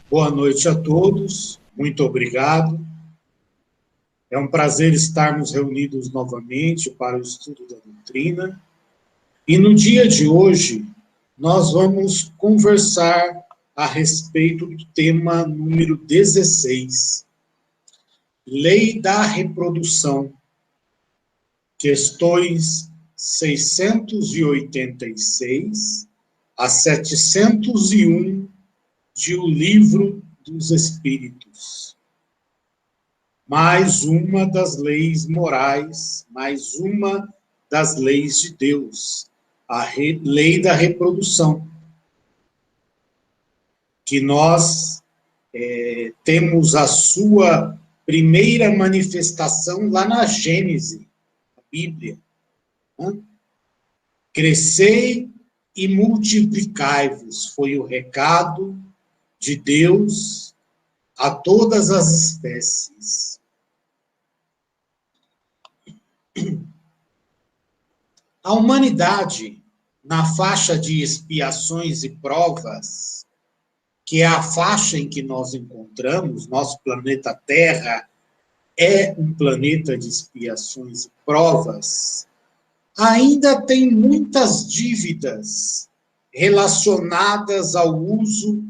Boa noite a todos, muito obrigado. É um prazer estarmos reunidos novamente para o estudo da doutrina. E no dia de hoje, nós vamos conversar a respeito do tema número 16, Lei da Reprodução, questões 686 a 701 de O Livro dos Espíritos. Mais uma das leis morais, mais uma das leis de Deus, a lei da reprodução, que nós temos a sua primeira manifestação lá na Gênese, a Bíblia. Né? Crescei e multiplicai-vos, foi o recado de Deus a todas as espécies. A humanidade, na faixa de expiações e provas, que é a faixa em que nós encontramos, nosso planeta Terra é um planeta de expiações e provas, ainda tem muitas dívidas relacionadas ao uso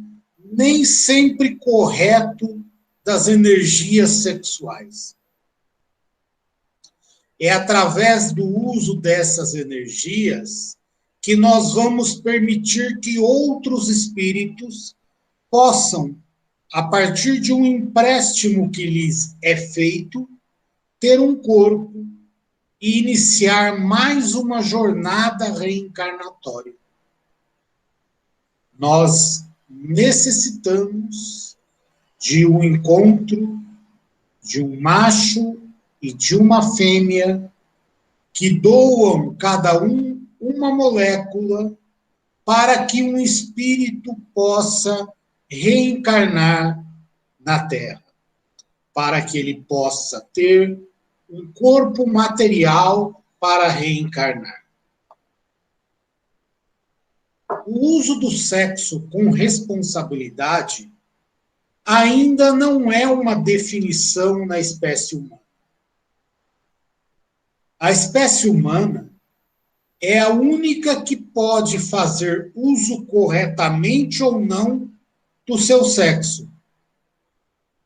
nem sempre correto das energias sexuais. É através do uso dessas energias que nós vamos permitir que outros espíritos possam, a partir de um empréstimo que lhes é feito, ter um corpo e iniciar mais uma jornada reencarnatória. Nós necessitamos de um encontro de um macho e de uma fêmea que doam cada um uma molécula para que um espírito possa reencarnar na Terra, para que ele possa ter um corpo material para reencarnar. O uso do sexo com responsabilidade ainda não é uma definição na espécie humana. A espécie humana é a única que pode fazer uso corretamente ou não do seu sexo,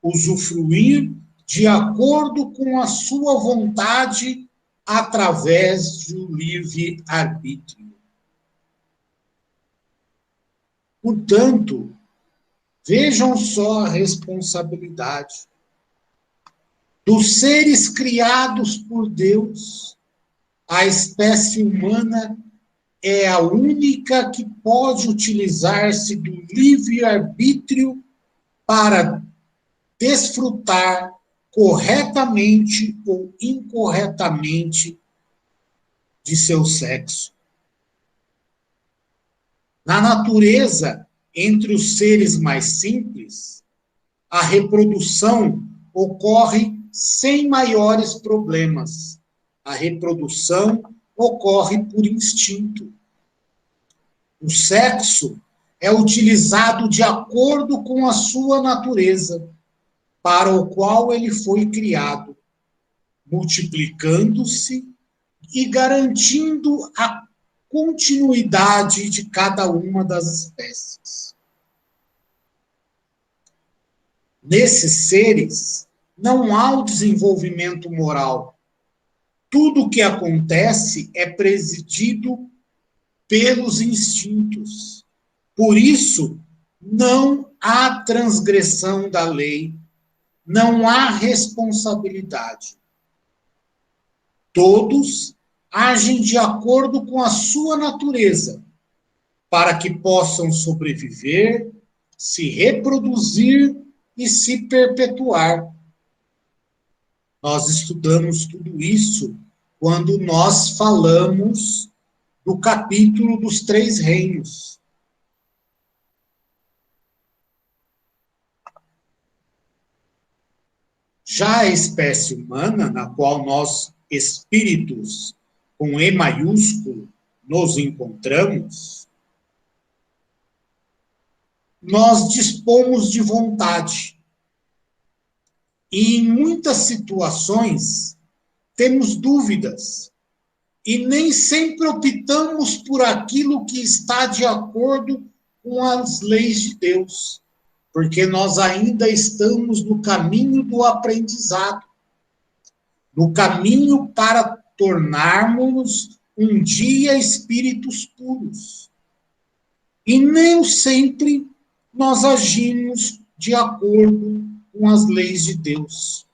usufruir de acordo com a sua vontade através do livre-arbítrio. Portanto, vejam só a responsabilidade dos seres criados por Deus. A espécie humana é a única que pode utilizar-se do livre-arbítrio para desfrutar corretamente ou incorretamente de seu sexo. Na natureza, entre os seres mais simples, a reprodução ocorre sem maiores problemas. A reprodução ocorre por instinto. O sexo é utilizado de acordo com a sua natureza, para o qual ele foi criado, multiplicando-se e garantindo a continuidade de cada uma das espécies. Nesses seres, não há o desenvolvimento moral. Tudo o que acontece é presidido pelos instintos. Por isso, não há transgressão da lei, não há responsabilidade. Todos agem de acordo com a sua natureza, para que possam sobreviver, se reproduzir e se perpetuar. Nós estudamos tudo isso quando nós falamos do capítulo dos 3 reinos. Já a espécie humana, na qual nós, espíritos, com E maiúsculo, nos encontramos, nós dispomos de vontade. E em muitas situações temos dúvidas e nem sempre optamos por aquilo que está de acordo com as leis de Deus, porque nós ainda estamos no caminho do aprendizado, no caminho para tornarmos um dia espíritos puros. E nem sempre nós agimos de acordo com as leis de Deus.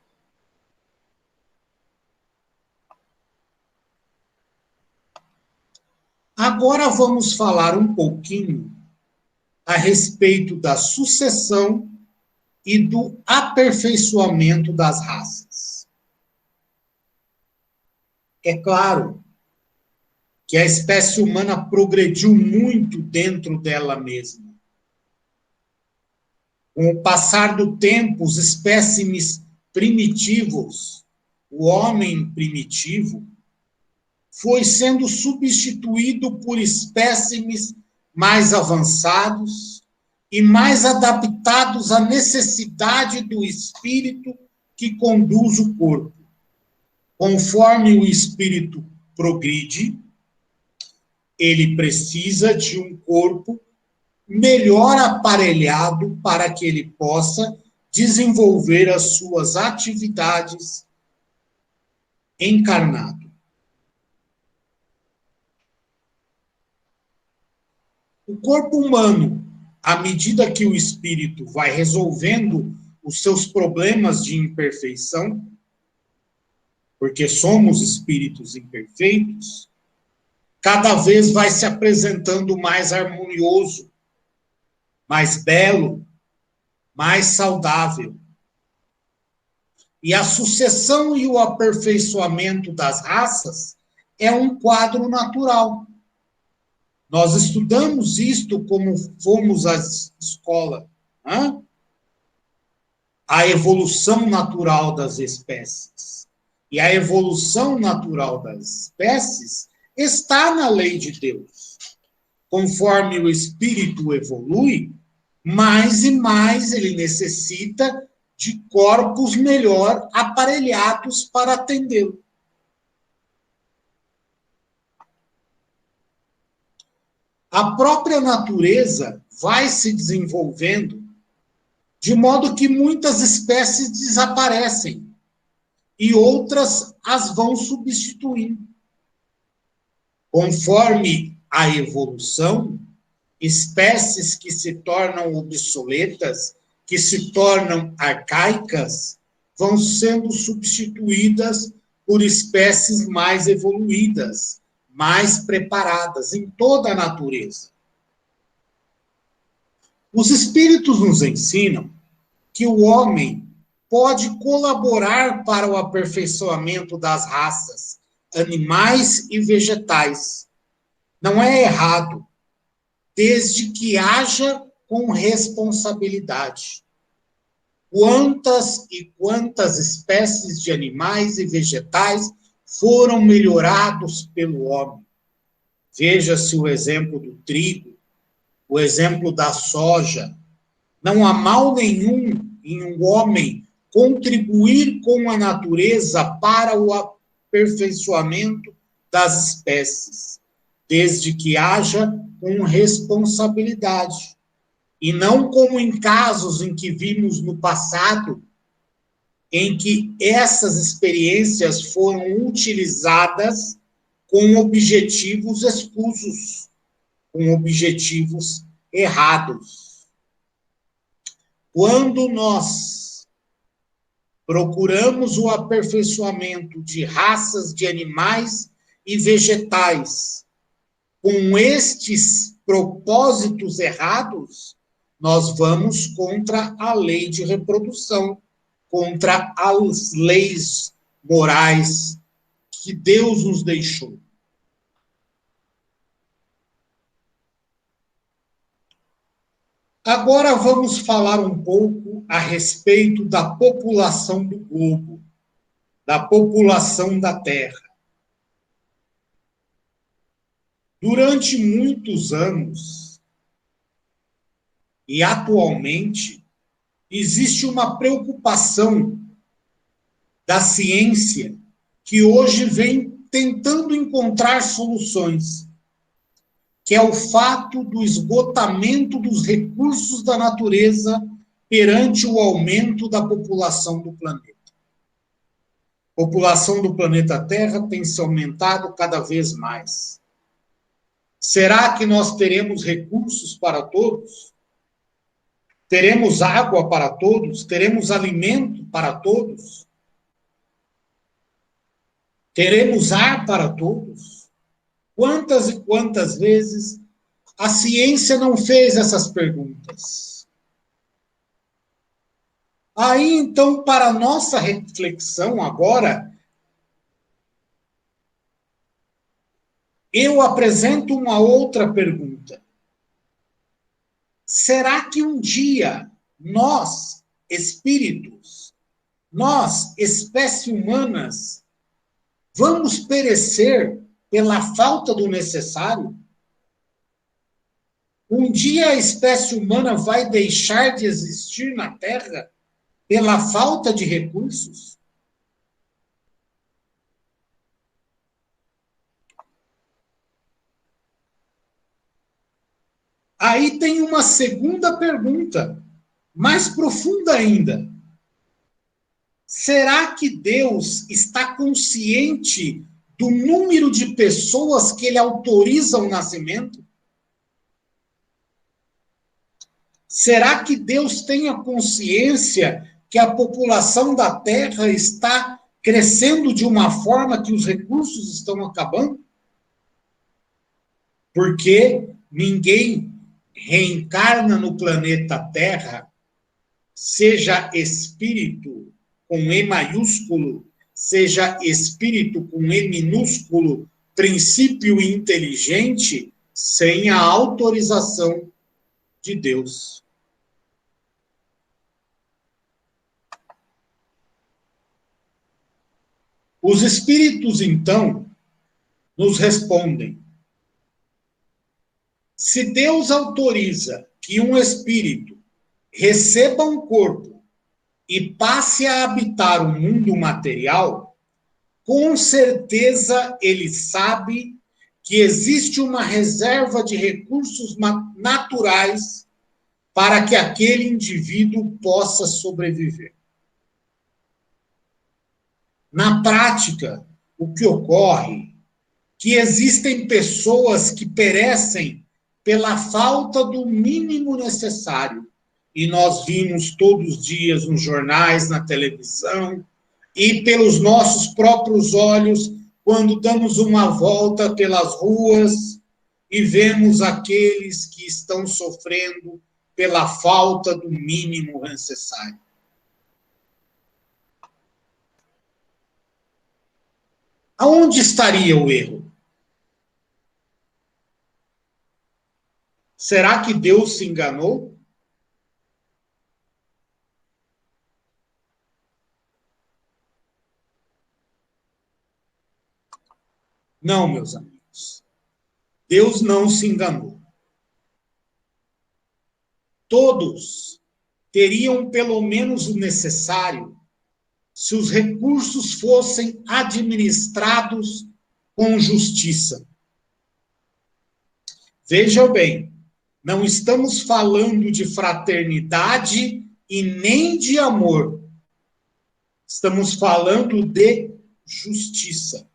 Agora vamos falar um pouquinho a respeito da sucessão e do aperfeiçoamento das raças. É claro que a espécie humana progrediu muito dentro dela mesma. Com o passar do tempo, os espécimes primitivos, o homem primitivo, foi sendo substituído por espécimes mais avançados e mais adaptados à necessidade do espírito que conduz o corpo. Conforme o espírito progride, ele precisa de um corpo melhor aparelhado para que ele possa desenvolver as suas atividades encarnado. O corpo humano, à medida que o espírito vai resolvendo os seus problemas de imperfeição, porque somos espíritos imperfeitos, cada vez vai se apresentando mais harmonioso, mais belo, mais saudável. E a sucessão e o aperfeiçoamento das raças é um quadro natural. Nós estudamos isto como fomos à escola. Né? A evolução natural das espécies. E a evolução natural das espécies está na lei de Deus. Conforme o espírito evolui, mais e mais ele necessita de corpos melhor aparelhados para atendê-lo. A própria natureza vai se desenvolvendo de modo que muitas espécies desaparecem e outras as vão substituindo. Conforme a evolução, espécies que se tornam obsoletas, que se tornam arcaicas, vão sendo substituídas por espécies mais evoluídas, mais preparadas em toda a natureza. Os espíritos nos ensinam que o homem pode colaborar para o aperfeiçoamento das raças, animais e vegetais. Não é errado, desde que haja com responsabilidade. Quantas e quantas espécies de animais e vegetais foram melhorados pelo homem? Veja-se o exemplo do trigo, o exemplo da soja. Não há mal nenhum em um homem contribuir com a natureza para o aperfeiçoamento das espécies, desde que haja com responsabilidade. E não como em casos em que vimos no passado, em que essas experiências foram utilizadas com objetivos escusos, com objetivos errados. Quando nós procuramos o aperfeiçoamento de raças de animais e vegetais com estes propósitos errados, nós vamos contra a lei de reprodução, contra as leis morais que Deus nos deixou. Agora vamos falar um pouco a respeito da população do globo, da população da Terra. Durante muitos anos, E, atualmente, existe uma preocupação da ciência que hoje vem tentando encontrar soluções, que é o fato do esgotamento dos recursos da natureza perante o aumento da população do planeta. A população do planeta Terra tem se aumentado cada vez mais. Será que nós teremos recursos para todos? Teremos água para todos? Teremos alimento para todos? Teremos ar para todos? Quantas e quantas vezes a ciência não fez essas perguntas? Aí, então, para a nossa reflexão agora, eu apresento uma outra pergunta. Será que um dia nós, espíritos, nós, espécie humanas, vamos perecer pela falta do necessário? Um dia a espécie humana vai deixar de existir na Terra pela falta de recursos? Aí tem uma segunda pergunta, mais profunda ainda. Será que Deus está consciente do número de pessoas que ele autoriza o nascimento? Será que Deus tem a consciência que a população da Terra está crescendo de uma forma que os recursos estão acabando? Porque ninguém reencarna no planeta Terra, seja espírito com E maiúsculo, seja espírito com E minúsculo, princípio inteligente, sem a autorização de Deus. Os espíritos, então, nos respondem: se Deus autoriza que um espírito receba um corpo e passe a habitar o mundo material, com certeza ele sabe que existe uma reserva de recursos naturais para que aquele indivíduo possa sobreviver. Na prática, o que ocorre é que existem pessoas que perecem pela falta do mínimo necessário. E nós vimos todos os dias nos jornais, na televisão, e pelos nossos próprios olhos, quando damos uma volta pelas ruas e vemos aqueles que estão sofrendo pela falta do mínimo necessário. Aonde estaria o erro? Será que Deus se enganou? Não, meus amigos. Deus não se enganou. Todos teriam pelo menos o necessário se os recursos fossem administrados com justiça. Vejam bem, não estamos falando de fraternidade e nem de amor. Estamos falando de justiça.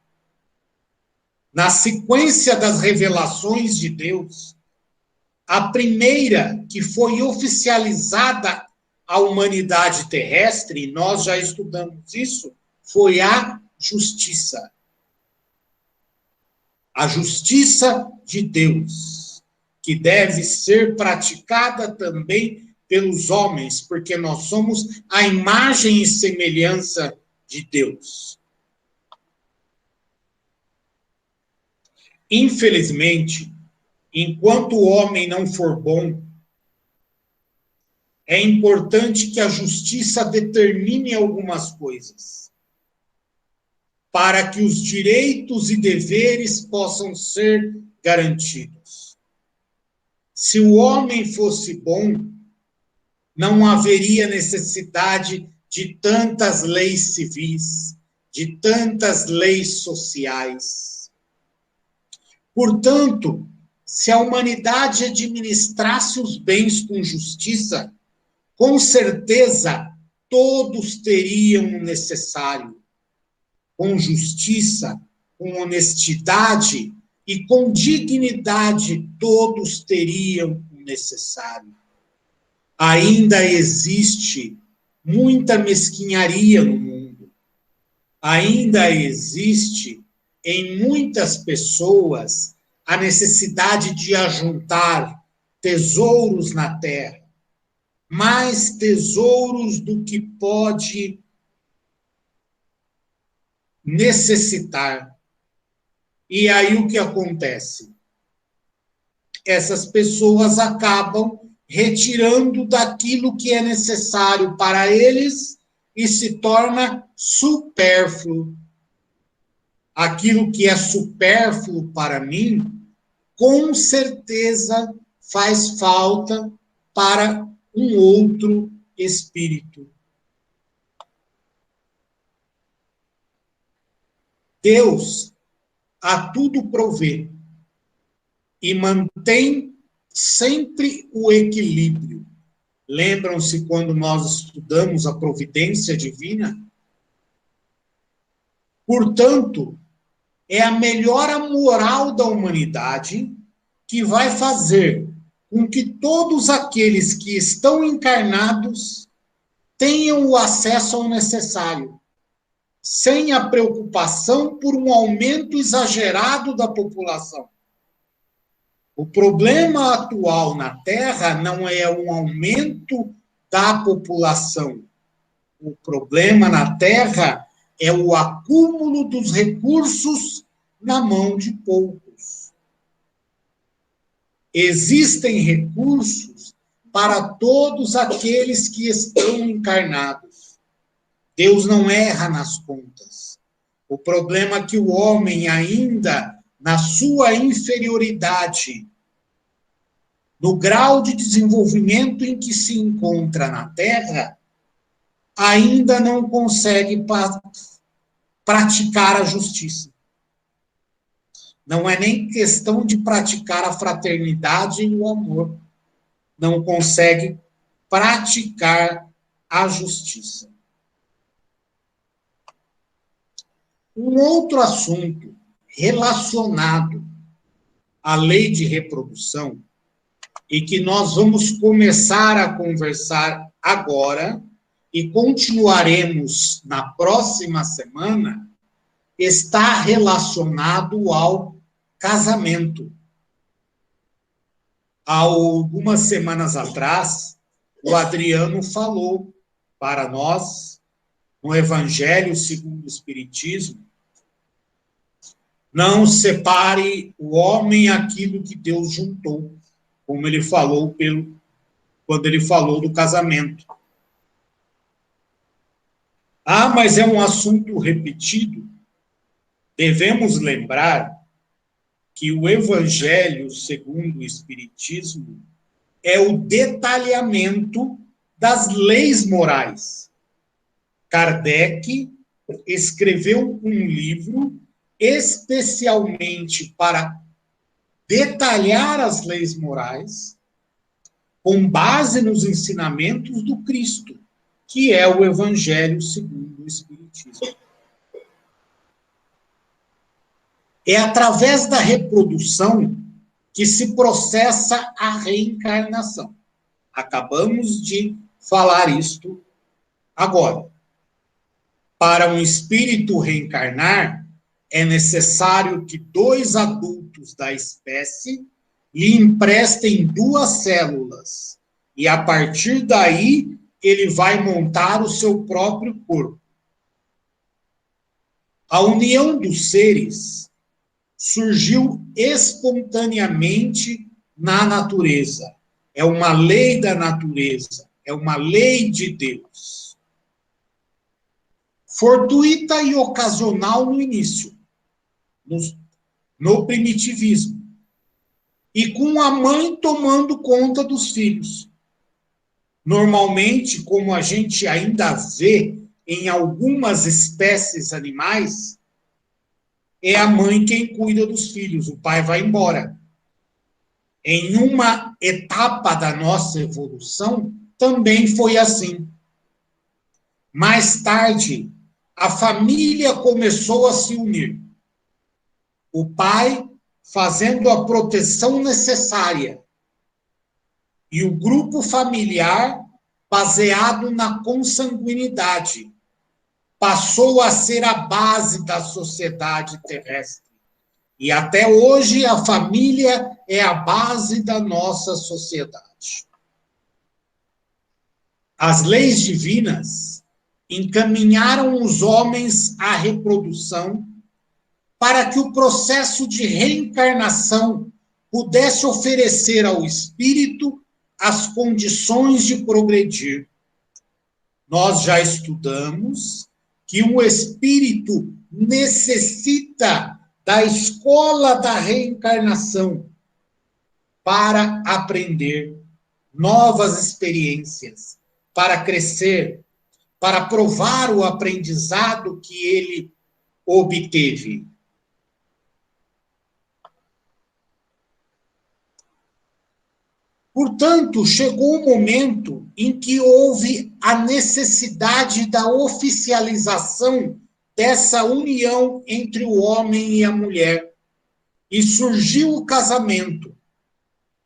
Na sequência das revelações de Deus, a primeira que foi oficializada à humanidade terrestre, e nós já estudamos isso, foi a justiça. A justiça de Deus, que deve ser praticada também pelos homens, porque nós somos a imagem e semelhança de Deus. Infelizmente, enquanto o homem não for bom, é importante que a justiça determine algumas coisas, para que os direitos e deveres possam ser garantidos. Se o homem fosse bom, não haveria necessidade de tantas leis civis, de tantas leis sociais. Portanto, se a humanidade administrasse os bens com justiça, com certeza todos teriam o necessário. Com justiça, com honestidade e com dignidade, todos teriam o necessário. Ainda existe muita mesquinharia no mundo. Ainda existe em muitas pessoas a necessidade de ajuntar tesouros na terra, mais tesouros do que pode necessitar. E aí o que acontece? Essas pessoas acabam retirando daquilo que é necessário para eles e se torna supérfluo. Aquilo que é supérfluo para mim, com certeza faz falta para um outro espírito. Deus a tudo provê e mantém sempre o equilíbrio. Lembram-se quando nós estudamos a providência divina? Portanto, é a melhora moral da humanidade que vai fazer com que todos aqueles que estão encarnados tenham o acesso ao necessário, sem a preocupação por um aumento exagerado da população. O problema atual na Terra não é um aumento da população. O problema na Terra é o acúmulo dos recursos na mão de poucos. Existem recursos para todos aqueles que estão encarnados. Deus não erra nas contas. O problema é que o homem ainda, na sua inferioridade, no grau de desenvolvimento em que se encontra na Terra, ainda não consegue praticar a justiça. Não é nem questão de praticar a fraternidade e o amor. Não consegue praticar a justiça. Um outro assunto relacionado à lei de reprodução e que nós vamos começar a conversar agora e continuaremos na próxima semana, está relacionado ao casamento. Há algumas semanas atrás, o Adriano falou para nós, no Evangelho segundo o Espiritismo, não separe o homem aquilo que Deus juntou, como ele falou quando ele falou do casamento. Ah, mas é um assunto repetido. Devemos lembrar que o Evangelho segundo o Espiritismo é o detalhamento das leis morais. Kardec escreveu um livro especialmente para detalhar as leis morais com base nos ensinamentos do Cristo, que é o Evangelho segundo o Espiritismo. É através da reprodução que se processa a reencarnação. Acabamos de falar isto agora. Para um espírito reencarnar, é necessário que 2 adultos da espécie lhe emprestem 2 células. E a partir daí, ele vai montar o seu próprio corpo. A união dos seres surgiu espontaneamente na natureza. É uma lei da natureza, é uma lei de Deus. Fortuita e ocasional no início, no primitivismo. E com a mãe tomando conta dos filhos. Normalmente, como a gente ainda vê em algumas espécies animais, é a mãe quem cuida dos filhos, o pai vai embora. Em uma etapa da nossa evolução, também foi assim. Mais tarde, a família começou a se unir. O pai fazendo a proteção necessária e o grupo familiar, baseado na consanguinidade, passou a ser a base da sociedade terrestre. E até hoje a família é a base da nossa sociedade. As leis divinas encaminharam os homens à reprodução para que o processo de reencarnação pudesse oferecer ao espírito as condições de progredir. Nós já estudamos que o espírito necessita da escola da reencarnação para aprender novas experiências, para crescer, para provar o aprendizado que ele obteve. Portanto, chegou o momento em que houve a necessidade da oficialização dessa união entre o homem e a mulher. E surgiu o casamento.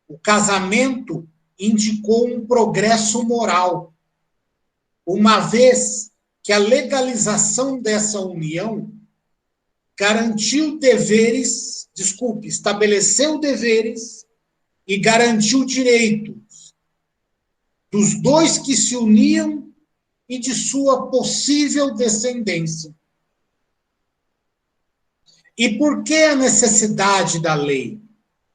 O casamento indicou um progresso moral, uma vez que a legalização dessa união estabeleceu deveres e garantiu direitos dos dois que se uniam e de sua possível descendência. E por que a necessidade da lei?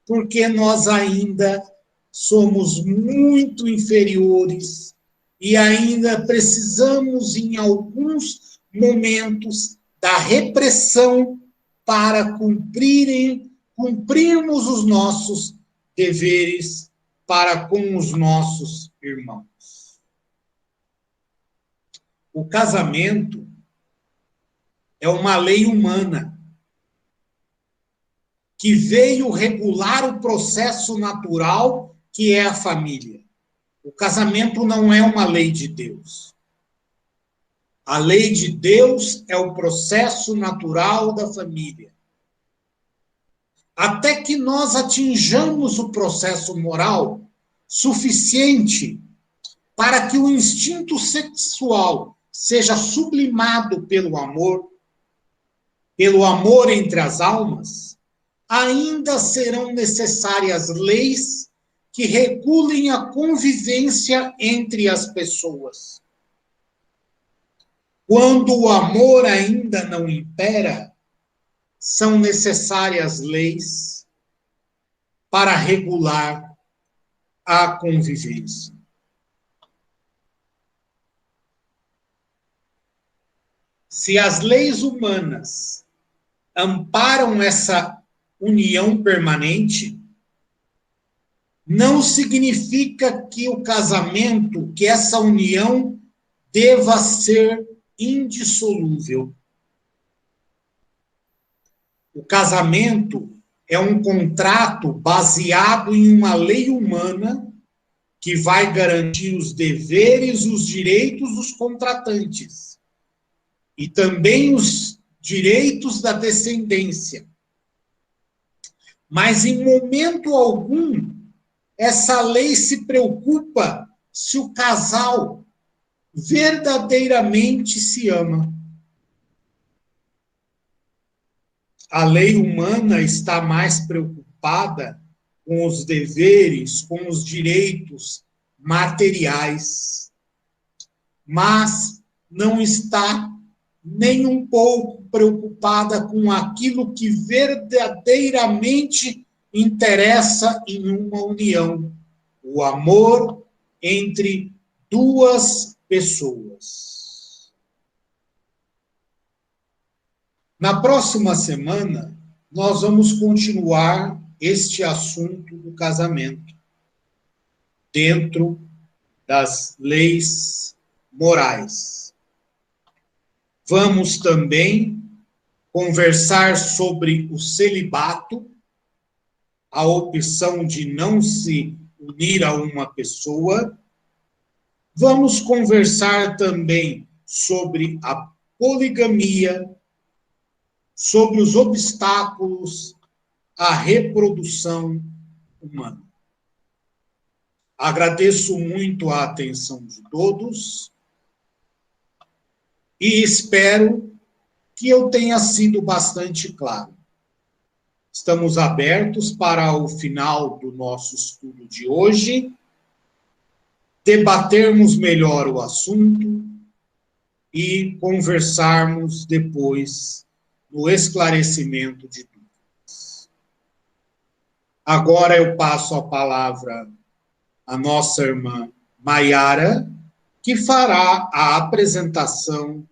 Porque nós ainda somos muito inferiores e ainda precisamos, em alguns momentos, da repressão para cumprirmos os nossos deveres para com os nossos irmãos. O casamento é uma lei humana que veio regular o processo natural que é a família. O casamento não é uma lei de Deus. A lei de Deus é o processo natural da família. Até que nós atinjamos o processo moral suficiente para que o instinto sexual seja sublimado pelo amor entre as almas, ainda serão necessárias leis que regulem a convivência entre as pessoas. Quando o amor ainda não impera, são necessárias leis para regular a convivência. Se as leis humanas amparam essa união permanente, não significa que o casamento, que essa união deva ser indissolúvel. O casamento é um contrato baseado em uma lei humana que vai garantir os deveres e os direitos dos contratantes e também os direitos da descendência. Mas em momento algum essa lei se preocupa se o casal verdadeiramente se ama. A lei humana está mais preocupada com os deveres, com os direitos materiais, mas não está nem um pouco preocupada com aquilo que verdadeiramente interessa em uma união, o amor entre duas pessoas. Na próxima semana, nós vamos continuar este assunto do casamento dentro das leis morais. Vamos também conversar sobre o celibato, a opção de não se unir a uma pessoa. Vamos conversar também sobre a poligamia, sobre os obstáculos à reprodução humana. Agradeço muito a atenção de todos e espero que eu tenha sido bastante claro. Estamos abertos para o final do nosso estudo de hoje, debatermos melhor o assunto e conversarmos depois no esclarecimento de dúvidas. Agora eu passo a palavra à nossa irmã Maiara, que fará a apresentação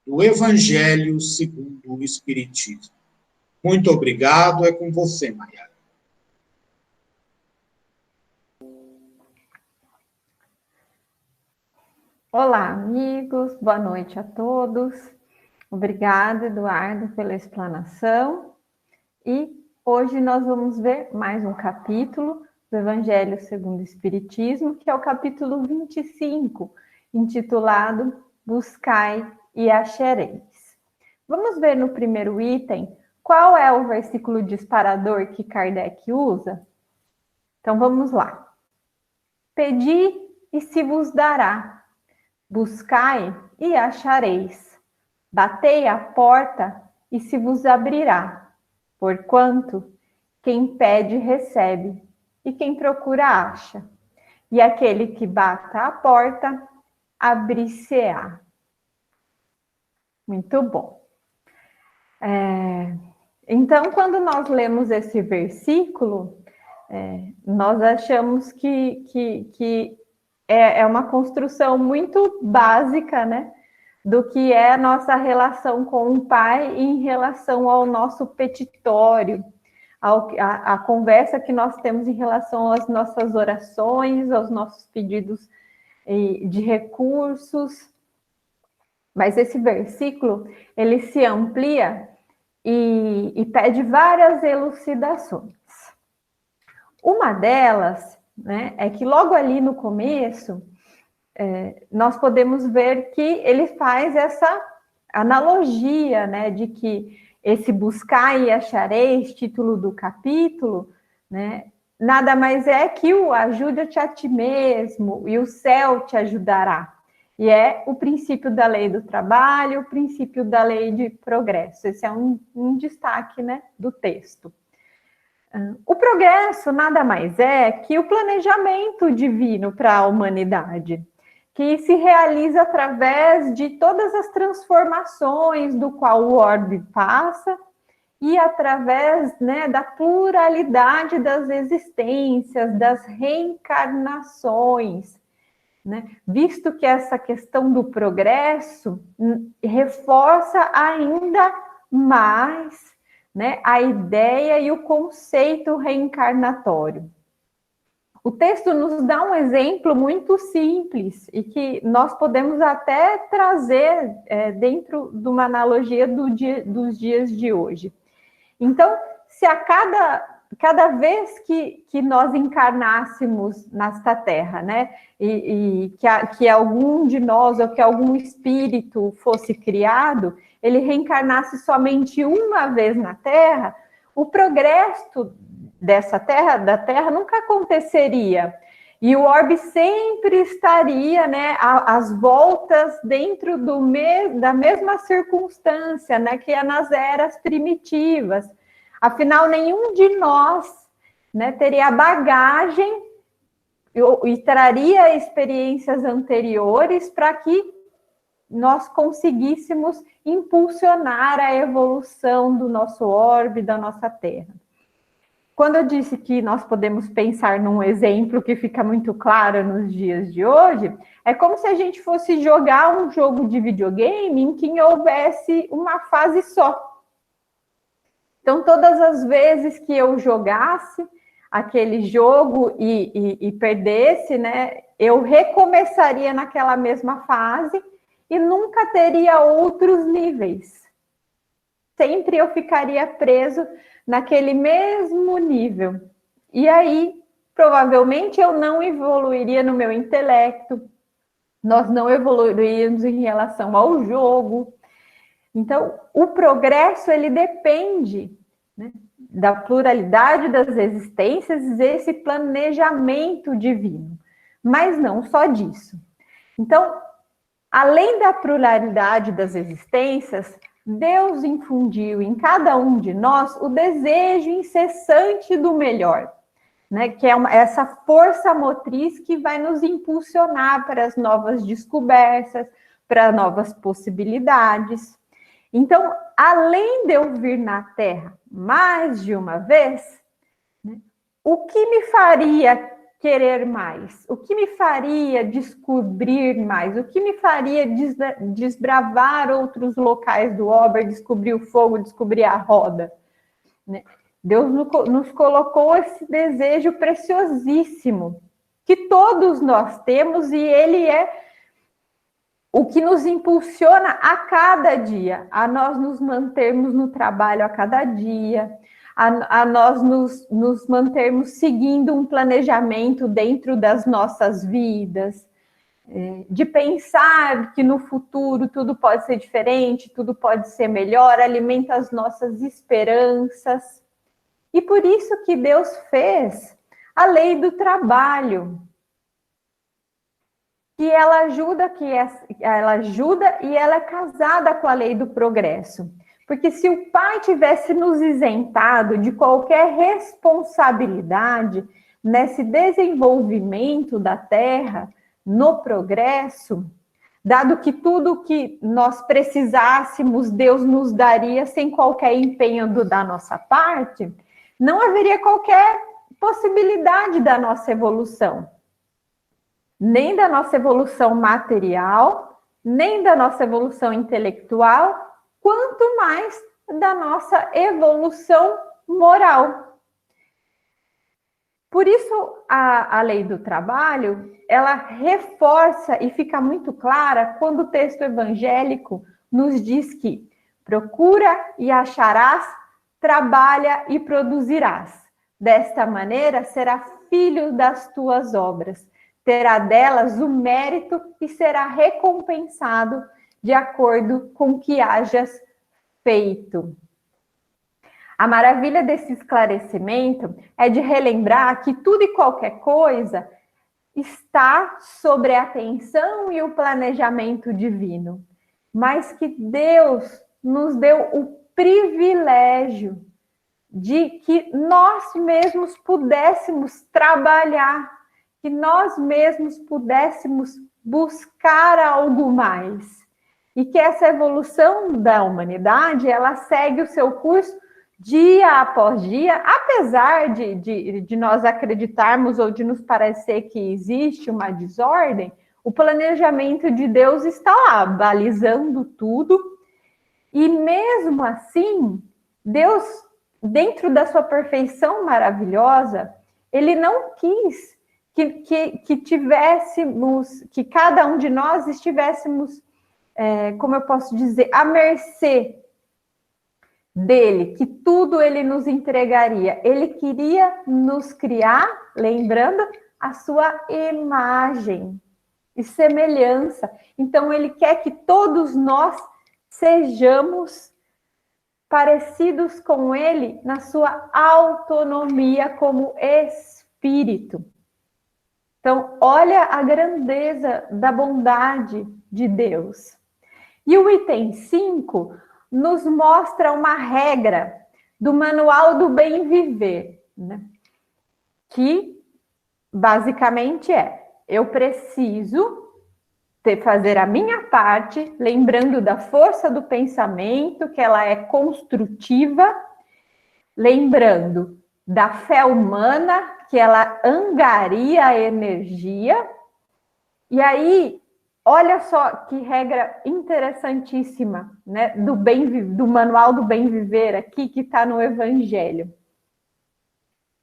do Evangelho segundo o Espiritismo. Muito obrigado, é com você, Maiara. Olá, amigos, boa noite a todos. Obrigada, Eduardo, pela explanação. E hoje nós vamos ver mais um capítulo do Evangelho segundo o Espiritismo, que é o capítulo 25, intitulado Buscai e Achareis. Vamos ver no primeiro item qual é o versículo disparador que Kardec usa? Então vamos lá. Pedi e se vos dará. Buscai e achareis. Batei à porta e se vos abrirá. Porquanto quem pede recebe, e quem procura acha. E aquele que bata à porta, abrir-se-á. Muito bom. Então, quando nós lemos esse versículo, nós achamos que é uma construção muito básica, né, do que é a nossa relação com o Pai em relação ao nosso petitório, a conversa que nós temos em relação às nossas orações, aos nossos pedidos de recursos. Mas esse versículo, ele se amplia e pede várias elucidações. Uma delas, né, é que logo ali no começo, nós podemos ver que ele faz essa analogia, né, de que esse buscar e achareis, título do capítulo, né, nada mais é que o ajuda-te a ti mesmo e o céu te ajudará. E é o princípio da lei do trabalho, o princípio da lei de progresso. Esse é um destaque, né, do texto. O progresso nada mais é que o planejamento divino para a humanidade, que se realiza através de todas as transformações do qual o orbe passa e através, né, da pluralidade das existências, das reencarnações, né? Visto que essa questão do progresso reforça ainda mais, né, a ideia e o conceito reencarnatório. O texto nos dá um exemplo muito simples e que nós podemos até trazer dentro de uma analogia dos dias de hoje. Então, se a cada vez que nós encarnássemos nesta terra, né, e que algum de nós ou que algum espírito fosse criado, ele reencarnasse somente uma vez na Terra, o progresso da Terra nunca aconteceria. E o orbe sempre estaria, né, às voltas dentro da mesma circunstância, né, que é nas eras primitivas. Afinal, nenhum de nós, né, teria bagagem e traria experiências anteriores para que nós conseguíssemos impulsionar a evolução do nosso orbe, da nossa Terra. Quando eu disse que nós podemos pensar num exemplo que fica muito claro nos dias de hoje, é como se a gente fosse jogar um jogo de videogame em que houvesse uma fase só. Então, todas as vezes que eu jogasse, aquele jogo e perdesse, né, eu recomeçaria naquela mesma fase e nunca teria outros níveis. Sempre eu ficaria preso naquele mesmo nível. E aí, provavelmente, eu não evoluiria no meu intelecto, nós não evoluiríamos em relação ao jogo. Então, o progresso, ele depende, né, da pluralidade das existências, desse planejamento divino. Mas não só disso. Então, além da pluralidade das existências, Deus infundiu em cada um de nós o desejo incessante do melhor, né? Que é essa força motriz que vai nos impulsionar para as novas descobertas, para novas possibilidades. Então, além de eu vir na Terra mais de uma vez, né, o que me faria querer mais? O que me faria descobrir mais? O que me faria desbravar outros locais do Ober, descobrir o fogo, descobrir a roda? Né? Deus nos colocou esse desejo preciosíssimo, que todos nós temos, e ele é o que nos impulsiona a cada dia, a nós nos mantermos no trabalho a cada dia, a nós nos mantermos seguindo um planejamento dentro das nossas vidas, de pensar que no futuro tudo pode ser diferente, tudo pode ser melhor, alimenta as nossas esperanças. E por isso que Deus fez a lei do trabalho, que ela ajuda e ela é casada com a lei do progresso. Porque se o Pai tivesse nos isentado de qualquer responsabilidade nesse desenvolvimento da Terra, no progresso, dado que tudo que nós precisássemos, Deus nos daria sem qualquer empenho da nossa parte, não haveria qualquer possibilidade da nossa evolução. Nem da nossa evolução material, nem da nossa evolução intelectual, quanto mais da nossa evolução moral. Por isso, a lei do trabalho, ela reforça e fica muito clara quando o texto evangélico nos diz que procura e acharás, trabalha e produzirás. Desta maneira, será filho das tuas obras. Terá delas o mérito e será recompensado de acordo com o que hajas feito. A maravilha desse esclarecimento é de relembrar que tudo e qualquer coisa está sobre a atenção e o planejamento divino, mas que Deus nos deu o privilégio de que nós mesmos pudéssemos trabalhar, que nós mesmos pudéssemos buscar algo mais. E que essa evolução da humanidade, ela segue o seu curso dia após dia, apesar de nós acreditarmos ou de nos parecer que existe uma desordem, o planejamento de Deus está lá, balizando tudo. E mesmo assim, Deus, dentro da sua perfeição maravilhosa, ele não quis que tivéssemos, que cada um de nós estivéssemos, como eu posso dizer, à mercê dele, que tudo ele nos entregaria. Ele queria nos criar, lembrando, a sua imagem e semelhança. Então, ele quer que todos nós sejamos parecidos com ele na sua autonomia como espírito. Então, olha a grandeza da bondade de Deus. E o item 5 nos mostra uma regra do Manual do Bem Viver, né? Que basicamente eu preciso fazer a minha parte, lembrando da força do pensamento, que ela é construtiva, lembrando da fé humana, que ela angaria a energia. E aí, olha só que regra interessantíssima, né, do Manual do Bem Viver aqui, que está no Evangelho.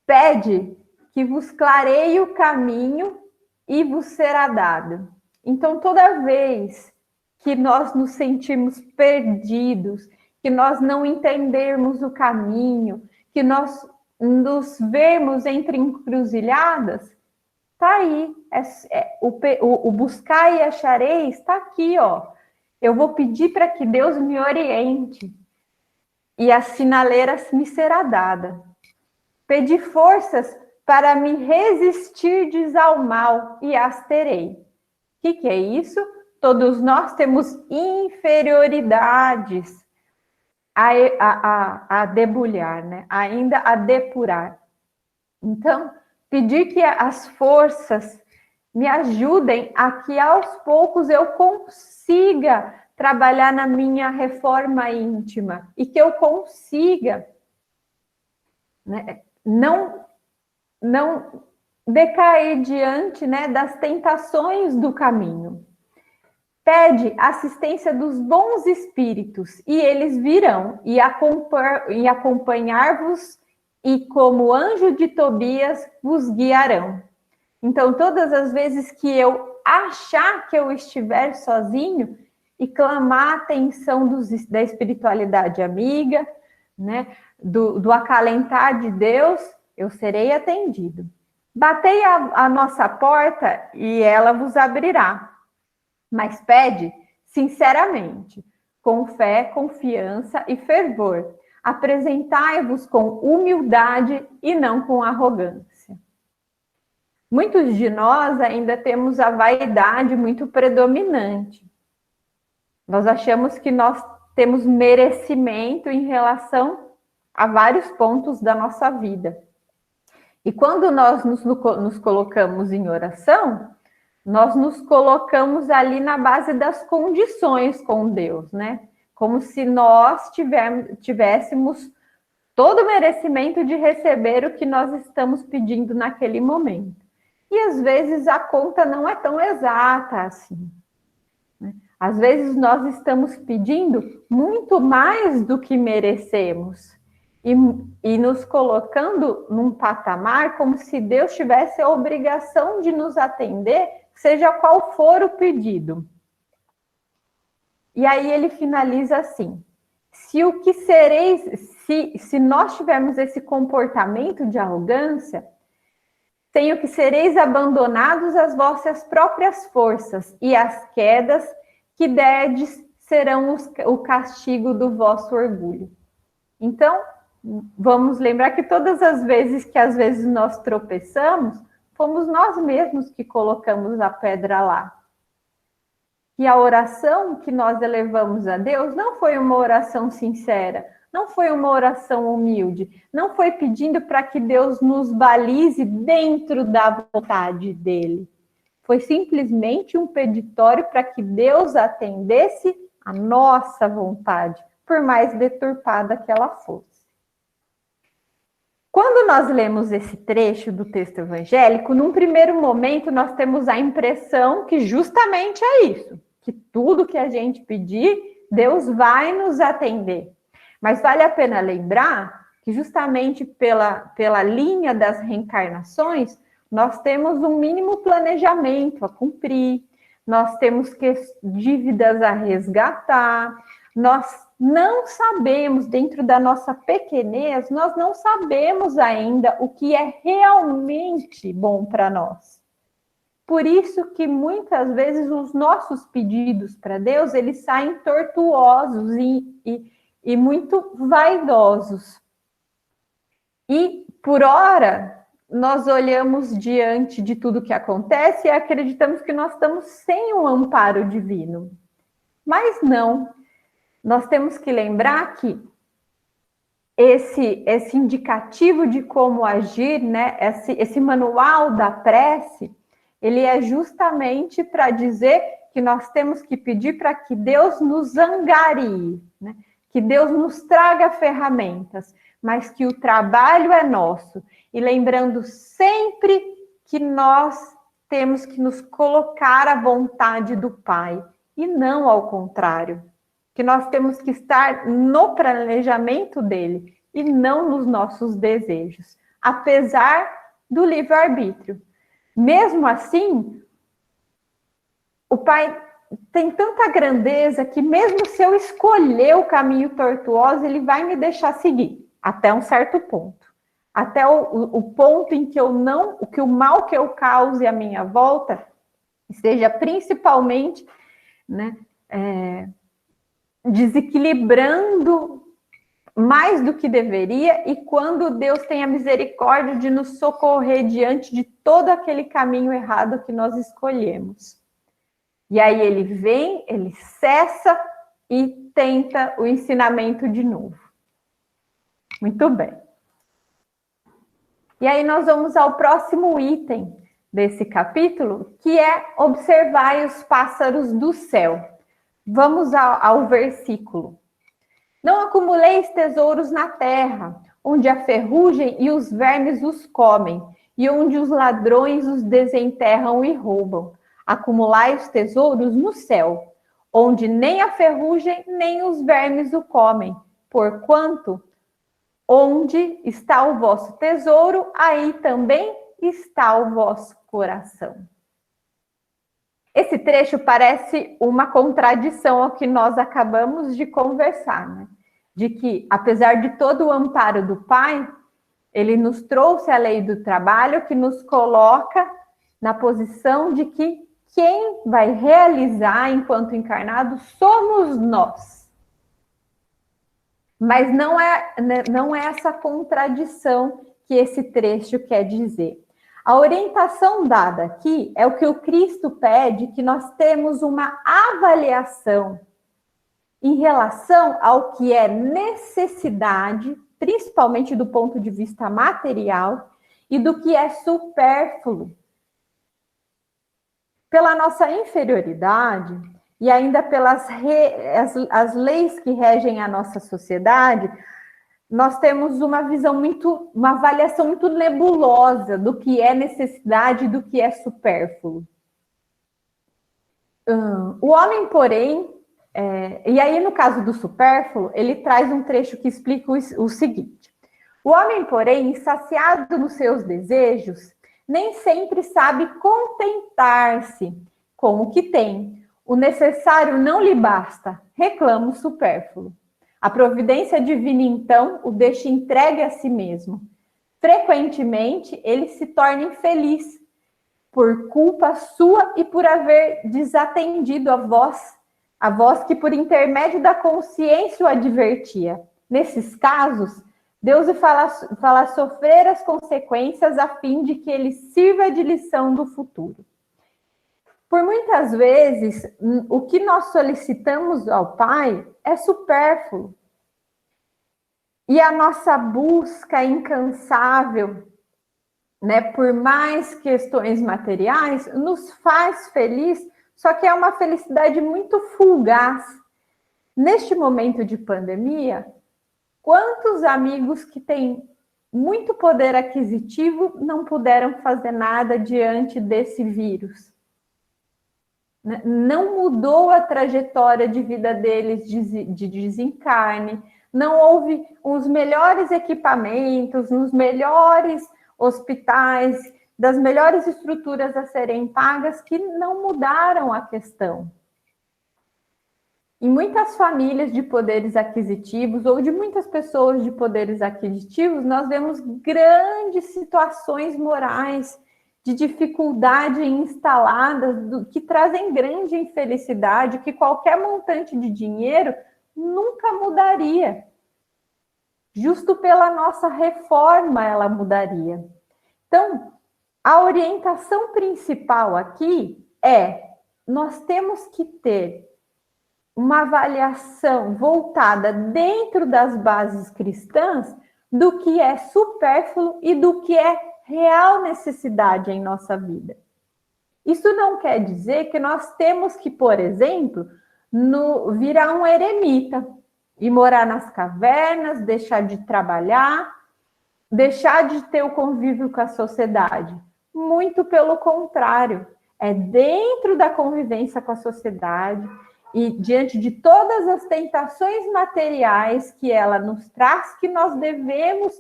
Pede que vos clareie o caminho e vos será dado. Então, toda vez que nós nos sentimos perdidos, que nós não entendermos o caminho, que nós nos vermos entre encruzilhadas, tá aí. O buscar e achareis está aqui, ó. Eu vou pedir para que Deus me oriente e a sinaleira me será dada. Pedi forças para me resistirdes ao mal e as terei. O que é isso? Todos nós temos inferioridades a debulhar, né? Ainda a depurar. Então, pedir que as forças me ajudem a que aos poucos eu consiga trabalhar na minha reforma íntima e que eu consiga, né, não decair diante, né, das tentações do caminho. Pede assistência dos bons espíritos e eles virão e acompanhar-vos e como anjo de Tobias vos guiarão. Então, todas as vezes que eu achar que eu estiver sozinho e clamar a atenção da espiritualidade amiga, né, do acalentar de Deus, eu serei atendido. Batei a nossa porta e ela vos abrirá. Mas pede sinceramente, com fé, confiança e fervor. Apresentai-vos com humildade e não com arrogância. Muitos de nós ainda temos a vaidade muito predominante. Nós achamos que nós temos merecimento em relação a vários pontos da nossa vida. E quando nós nos colocamos em oração, nós nos colocamos ali na base das condições com Deus, né? Como se nós tivéssemos todo o merecimento de receber o que nós estamos pedindo naquele momento. E às vezes a conta não é tão exata assim, né? Às vezes nós estamos pedindo muito mais do que merecemos e nos colocando num patamar como se Deus tivesse a obrigação de nos atender, seja qual for o pedido. E aí ele finaliza assim: se nós tivermos esse comportamento de arrogância, tenho que sereis abandonados às vossas próprias forças, e as quedas que derdes serão o castigo do vosso orgulho. Então, vamos lembrar que todas as vezes que às vezes nós tropeçamos, fomos nós mesmos que colocamos a pedra lá. E a oração que nós elevamos a Deus não foi uma oração sincera, não foi uma oração humilde, não foi pedindo para que Deus nos balize dentro da vontade dele. Foi simplesmente um peditório para que Deus atendesse a nossa vontade, por mais deturpada que ela fosse. Quando nós lemos esse trecho do texto evangélico, num primeiro momento nós temos a impressão que justamente é isso, que tudo que a gente pedir, Deus vai nos atender. Mas vale a pena lembrar que justamente pela linha das reencarnações, nós temos um mínimo planejamento a cumprir, nós temos dívidas a resgatar, nós não sabemos, dentro da nossa pequenez, nós não sabemos ainda o que é realmente bom para nós. Por isso que muitas vezes os nossos pedidos para Deus, eles saem tortuosos e muito vaidosos. E, por ora, nós olhamos diante de tudo que acontece e acreditamos que nós estamos sem um amparo divino. Mas não. Nós temos que lembrar que esse indicativo de como agir, né, esse manual da prece, ele é justamente para dizer que nós temos que pedir para que Deus nos angarie, né, que Deus nos traga ferramentas, mas que o trabalho é nosso. E lembrando sempre que nós temos que nos colocar à vontade do Pai, e não ao contrário. Que nós temos que estar no planejamento dele e não nos nossos desejos. apesar do livre-arbítrio. Mesmo assim, o Pai tem tanta grandeza que mesmo se eu escolher o caminho tortuoso, ele vai me deixar seguir até um certo ponto. Até o ponto em que que o mal que eu cause à minha volta seja principalmente, né, desequilibrando mais do que deveria, e quando Deus tem a misericórdia de nos socorrer diante de todo aquele caminho errado que nós escolhemos. E aí ele vem, ele cessa e tenta o ensinamento de novo. Muito bem. E aí nós vamos ao próximo item desse capítulo, que é observai os pássaros do céu. Vamos ao versículo. Não acumuleis tesouros na terra, onde a ferrugem e os vermes os comem, e onde os ladrões os desenterram e roubam. Acumulai os tesouros no céu, onde nem a ferrugem nem os vermes o comem, porquanto onde está o vosso tesouro, aí também está o vosso coração. Esse trecho parece uma contradição ao que nós acabamos de conversar, né? De que, apesar de todo o amparo do Pai, ele nos trouxe a lei do trabalho, que nos coloca na posição de que quem vai realizar enquanto encarnados somos nós. Mas não é essa contradição que esse trecho quer dizer. A orientação dada aqui é o que o Cristo pede, que nós temos uma avaliação em relação ao que é necessidade, principalmente do ponto de vista material, e do que é supérfluo. Pela nossa inferioridade, e ainda pelas as leis que regem a nossa sociedade, nós temos uma avaliação muito nebulosa do que é necessidade e do que é supérfluo. O homem, porém, e aí no caso do supérfluo, ele traz um trecho que explica o seguinte: o homem, porém, saciado nos seus desejos, nem sempre sabe contentar-se com o que tem. O necessário não lhe basta, reclama o supérfluo. A providência divina, então, o deixa entregue a si mesmo. Frequentemente, ele se torna infeliz, por culpa sua e por haver desatendido a voz que, por intermédio da consciência, o advertia. Nesses casos, Deus o fala sofrer as consequências a fim de que ele sirva de lição do futuro. Por muitas vezes, o que nós solicitamos ao Pai é supérfluo. E a nossa busca incansável, né, por mais questões materiais, nos faz feliz, só que é uma felicidade muito fugaz. Neste momento de pandemia, quantos amigos que têm muito poder aquisitivo não puderam fazer nada diante desse vírus? Não mudou a trajetória de vida deles de desencarne, não houve os melhores equipamentos, nos melhores hospitais, das melhores estruturas a serem pagas, que não mudaram a questão. Em muitas famílias de poderes aquisitivos, ou de muitas pessoas de poderes aquisitivos, nós vemos grandes situações morais de dificuldade instaladas, que trazem grande infelicidade, que qualquer montante de dinheiro nunca mudaria. Justo pela nossa reforma ela mudaria. Então, a orientação principal aqui é: nós temos que ter uma avaliação voltada dentro das bases cristãs do que é supérfluo e do que é real necessidade em nossa vida. Isso não quer dizer que nós temos que, por exemplo, virar um eremita e morar nas cavernas, deixar de trabalhar, deixar de ter o convívio com a sociedade. Muito pelo contrário, é dentro da convivência com a sociedade e diante de todas as tentações materiais que ela nos traz, que nós devemos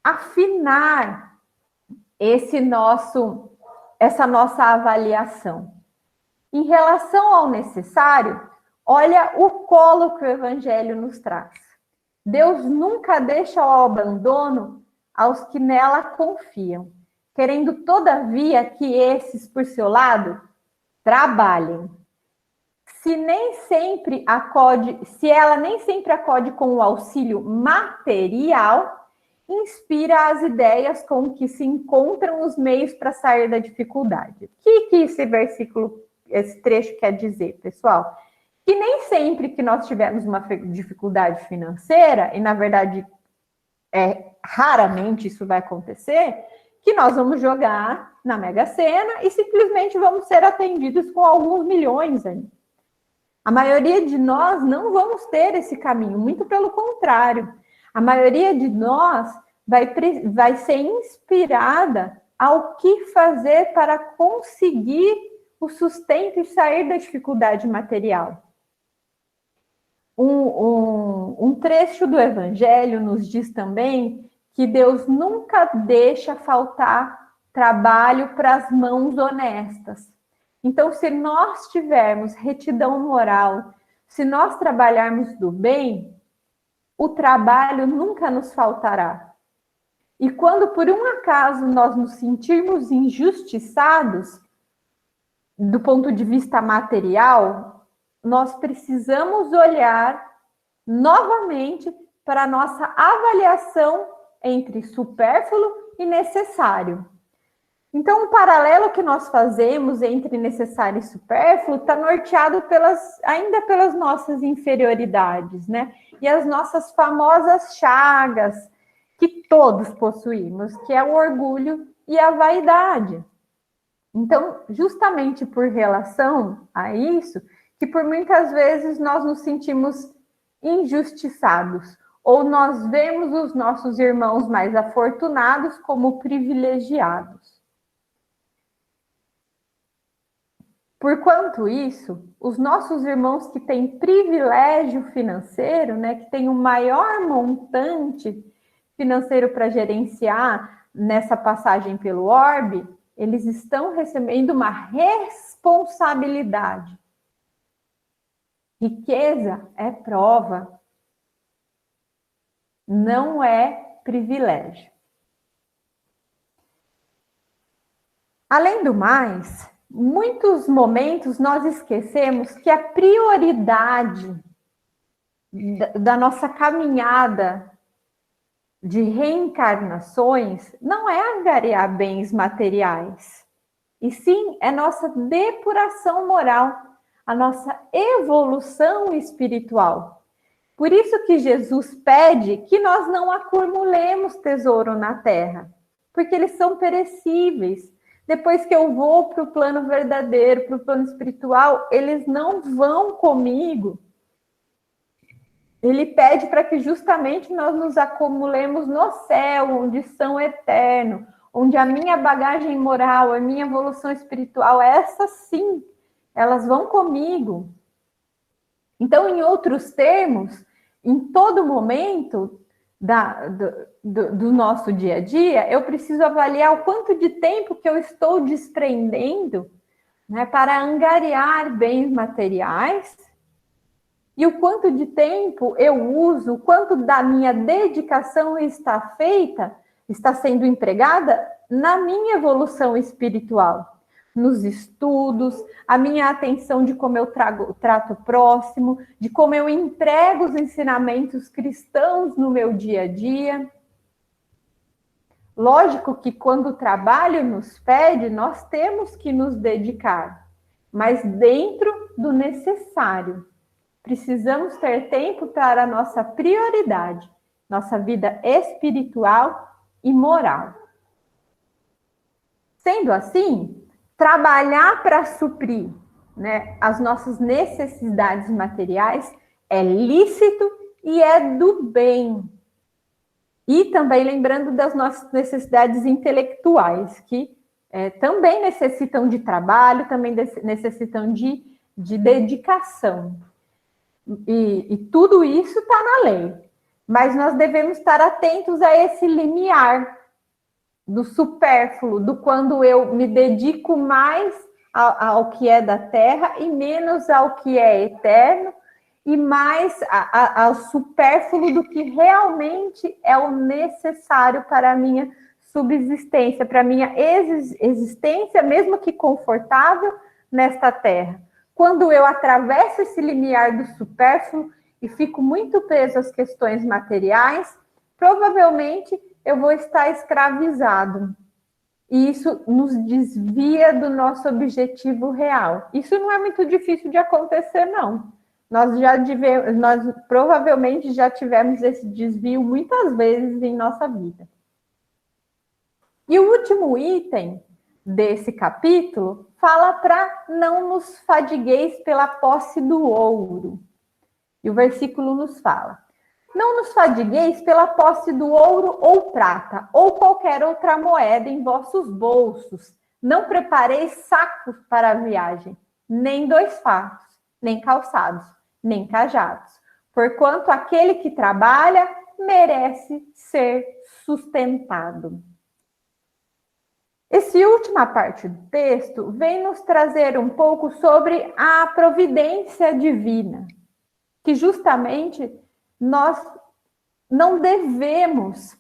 afinar essa nossa avaliação. Em relação ao necessário, olha o colo que o Evangelho nos traz. Deus nunca deixa ao abandono aos que nela confiam, querendo, todavia, que esses, por seu lado, trabalhem. Se ela nem sempre acode com o auxílio material, inspira as ideias com que se encontram os meios para sair da dificuldade. O que esse trecho quer dizer, pessoal? Que nem sempre que nós tivermos uma dificuldade financeira, e na verdade raramente isso vai acontecer, que nós vamos jogar na Mega Sena e simplesmente vamos ser atendidos com alguns milhões aí. A maioria de nós não vamos ter esse caminho, muito pelo contrário. A maioria de nós vai ser inspirada ao que fazer para conseguir o sustento e sair da dificuldade material. Um trecho do Evangelho nos diz também que Deus nunca deixa faltar trabalho para as mãos honestas. Então, se nós tivermos retidão moral, se nós trabalharmos do bem, o trabalho nunca nos faltará. E quando, por um acaso, nós nos sentirmos injustiçados, do ponto de vista material, nós precisamos olhar novamente para a nossa avaliação entre supérfluo e necessário. Então, o paralelo que nós fazemos entre necessário e supérfluo está norteado ainda pelas nossas inferioridades, né? E as nossas famosas chagas, que todos possuímos, que é o orgulho e a vaidade. Então, justamente por relação a isso, que por muitas vezes nós nos sentimos injustiçados, ou nós vemos os nossos irmãos mais afortunados como privilegiados. Porquanto isso, os nossos irmãos que têm privilégio financeiro, né, que têm um maior montante financeiro para gerenciar nessa passagem pelo orbe, eles estão recebendo uma responsabilidade. Riqueza é prova, não é privilégio. Além do mais, muitos momentos nós esquecemos que a prioridade da nossa caminhada de reencarnações não é angariar bens materiais, e sim é nossa depuração moral, a nossa evolução espiritual. Por isso que Jesus pede que nós não acumulemos tesouro na terra, porque eles são perecíveis. Depois que eu vou para o plano verdadeiro, para o plano espiritual, eles não vão comigo. Ele pede para que justamente nós nos acumulemos no céu, onde são eterno, onde a minha bagagem moral, a minha evolução espiritual, essas sim, elas vão comigo. Então, em outros termos, em todo momento do nosso dia a dia, eu preciso avaliar o quanto de tempo que eu estou desprendendo, né, para angariar bens materiais, e o quanto de tempo eu uso, o quanto da minha dedicação está sendo empregada na minha evolução espiritual, nos estudos, a minha atenção de como eu trato o próximo, de como eu emprego os ensinamentos cristãos no meu dia a dia. Lógico que quando o trabalho nos pede, nós temos que nos dedicar, mas dentro do necessário. Precisamos ter tempo para a nossa prioridade, nossa vida espiritual e moral. Sendo assim, trabalhar para suprir, né, as nossas necessidades materiais é lícito e é do bem. E também lembrando das nossas necessidades intelectuais, que também necessitam de trabalho, também necessitam de dedicação. E tudo isso está na lei. Mas nós devemos estar atentos a esse limiar do supérfluo, do quando eu me dedico mais ao que é da terra e menos ao que é eterno, e mais ao supérfluo do que realmente é o necessário para a minha subsistência, para a minha existência, mesmo que confortável, nesta terra. Quando eu atravesso esse limiar do supérfluo e fico muito preso às questões materiais, provavelmente eu vou estar escravizado. E isso nos desvia do nosso objetivo real. Isso não é muito difícil de acontecer, não. Nós provavelmente já tivemos esse desvio muitas vezes em nossa vida. E o último item desse capítulo fala para não nos fadigueis pela posse do ouro. E o versículo nos fala: não nos fadigueis pela posse do ouro ou prata, ou qualquer outra moeda em vossos bolsos. Não prepareis sacos para a viagem, nem 2 fardos, nem calçados, nem cajados. Porquanto aquele que trabalha merece ser sustentado. Essa última parte do texto vem nos trazer um pouco sobre a providência divina, que justamente nós não devemos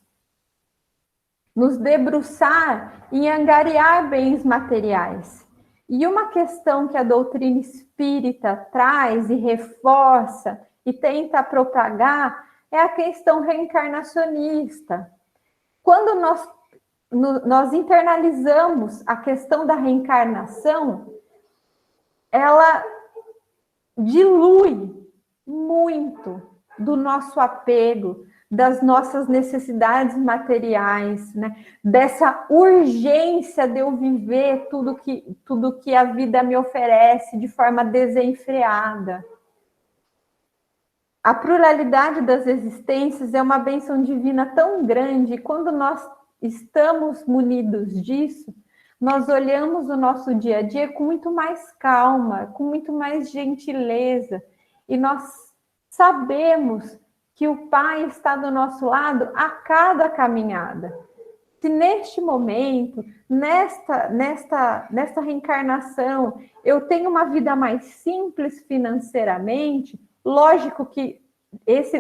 nos debruçar em angariar bens materiais. E uma questão que a doutrina espírita traz e reforça e tenta propagar é a questão reencarnacionista. Quando nós internalizamos a questão da reencarnação, ela dilui muito do nosso apego, das nossas necessidades materiais, né? Dessa urgência de eu viver tudo que a vida me oferece de forma desenfreada. A pluralidade das existências é uma bênção divina tão grande, e quando nós estamos munidos disso, nós olhamos o nosso dia a dia com muito mais calma, com muito mais gentileza, e nós sabemos que o Pai está do nosso lado a cada caminhada. Se neste momento, nesta reencarnação, eu tenho uma vida mais simples financeiramente, lógico que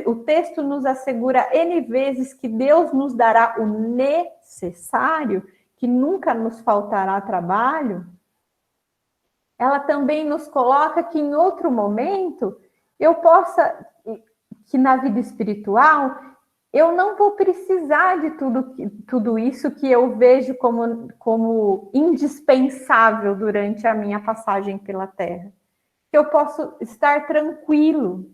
o texto nos assegura N vezes que Deus nos dará o necessário, que nunca nos faltará trabalho. Ela também nos coloca que em outro momento eu possa, que na vida espiritual, eu não vou precisar de tudo isso que eu vejo como indispensável durante a minha passagem pela Terra. Que eu posso estar tranquilo.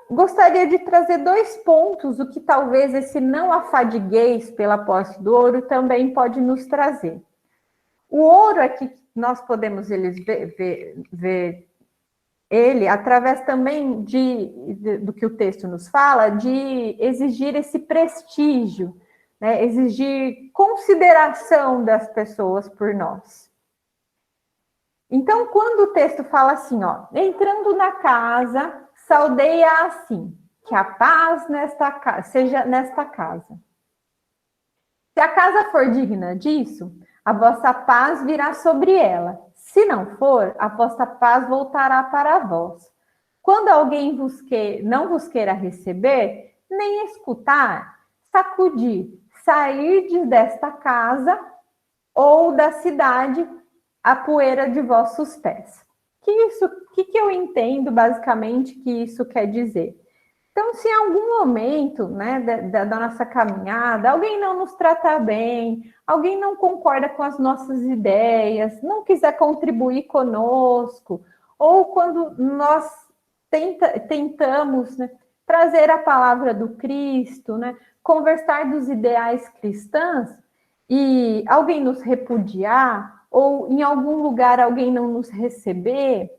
Gostaria de trazer 2 pontos, o que talvez esse não afadigueis pela posse do ouro também pode nos trazer. O ouro aqui, nós podemos ver ele através também do que o texto nos fala, de exigir esse prestígio, né? Exigir consideração das pessoas por nós. Então, quando o texto fala assim, ó, entrando na casa, saudei-a assim, que a paz seja nesta casa. Se a casa for digna disso, a vossa paz virá sobre ela. Se não for, a vossa paz voltará para vós. Quando alguém não vos queira receber, nem escutar, sacudir, sair desta casa ou da cidade a poeira de vossos pés. Que eu entendo basicamente que isso quer dizer? Então, se em algum momento, né, da nossa caminhada, alguém não nos trata bem, alguém não concorda com as nossas ideias, não quiser contribuir conosco, ou quando nós tentamos, né, trazer a palavra do Cristo, né, conversar dos ideais cristãos, e alguém nos repudiar, ou em algum lugar alguém não nos receber,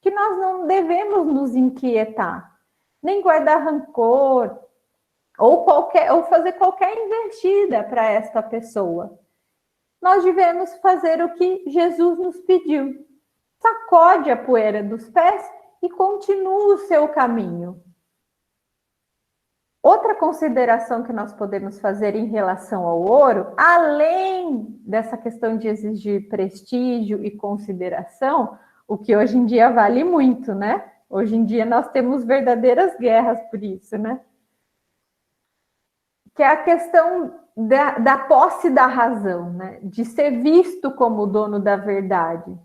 que nós não devemos nos inquietar, nem guardar rancor, ou fazer qualquer investida para esta pessoa. Nós devemos fazer o que Jesus nos pediu. Sacode a poeira dos pés e continue o seu caminho. Outra consideração que nós podemos fazer em relação ao ouro, além dessa questão de exigir prestígio e consideração, o que hoje em dia vale muito, né? Hoje em dia nós temos verdadeiras guerras por isso, né? Que é a questão da posse da razão, né? De ser visto como o dono da verdade.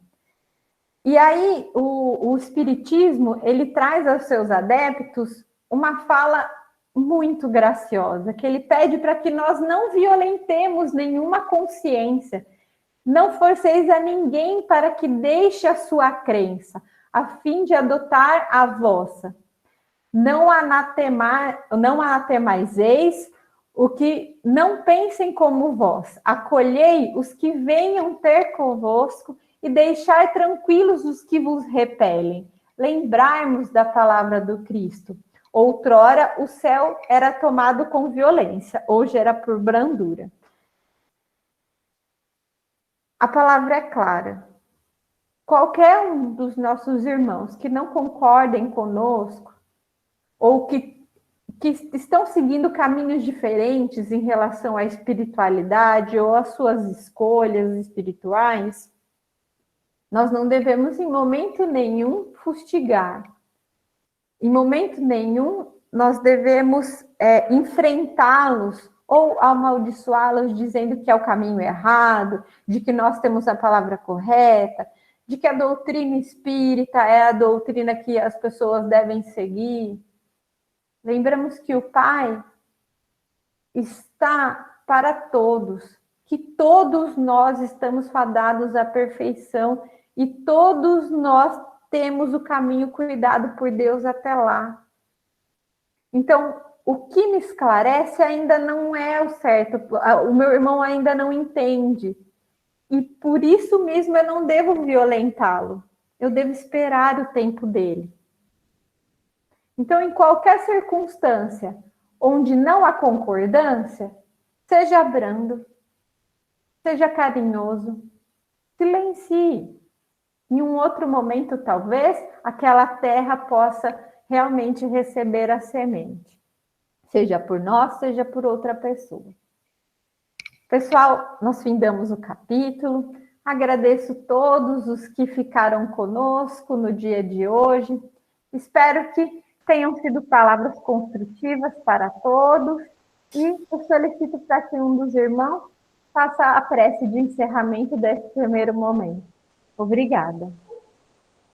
E aí o Espiritismo, ele traz aos seus adeptos uma fala muito graciosa, que ele pede para que nós não violentemos nenhuma consciência, não forceis a ninguém para que deixe a sua crença, a fim de adotar a vossa. Não anatemaizeis o que não pensem como vós. Acolhei os que venham ter convosco e deixai tranquilos os que vos repelem. Lembrarmos da palavra do Cristo. Outrora o céu era tomado com violência, hoje era por brandura. A palavra é clara. Qualquer um dos nossos irmãos que não concordem conosco, ou que estão seguindo caminhos diferentes em relação à espiritualidade ou às suas escolhas espirituais, nós não devemos em momento nenhum fustigar. Em momento nenhum nós devemos enfrentá-los ou amaldiçoá-los dizendo que é o caminho errado, de que nós temos a palavra correta, de que a doutrina espírita é a doutrina que as pessoas devem seguir. Lembramos que o Pai está para todos, que todos nós estamos fadados à perfeição e todos nós temos o caminho cuidado por Deus até lá. Então, o que me esclarece ainda não é o certo, o meu irmão ainda não entende. E por isso mesmo eu não devo violentá-lo, eu devo esperar o tempo dele. Então, em qualquer circunstância onde não há concordância, seja brando, seja carinhoso, silencie. Em um outro momento, talvez, aquela terra possa realmente receber a semente. Seja por nós, seja por outra pessoa. Pessoal, nós findamos o capítulo. Agradeço todos os que ficaram conosco no dia de hoje. Espero que tenham sido palavras construtivas para todos. E eu solicito para que um dos irmãos faça a prece de encerramento desse primeiro momento. Obrigada.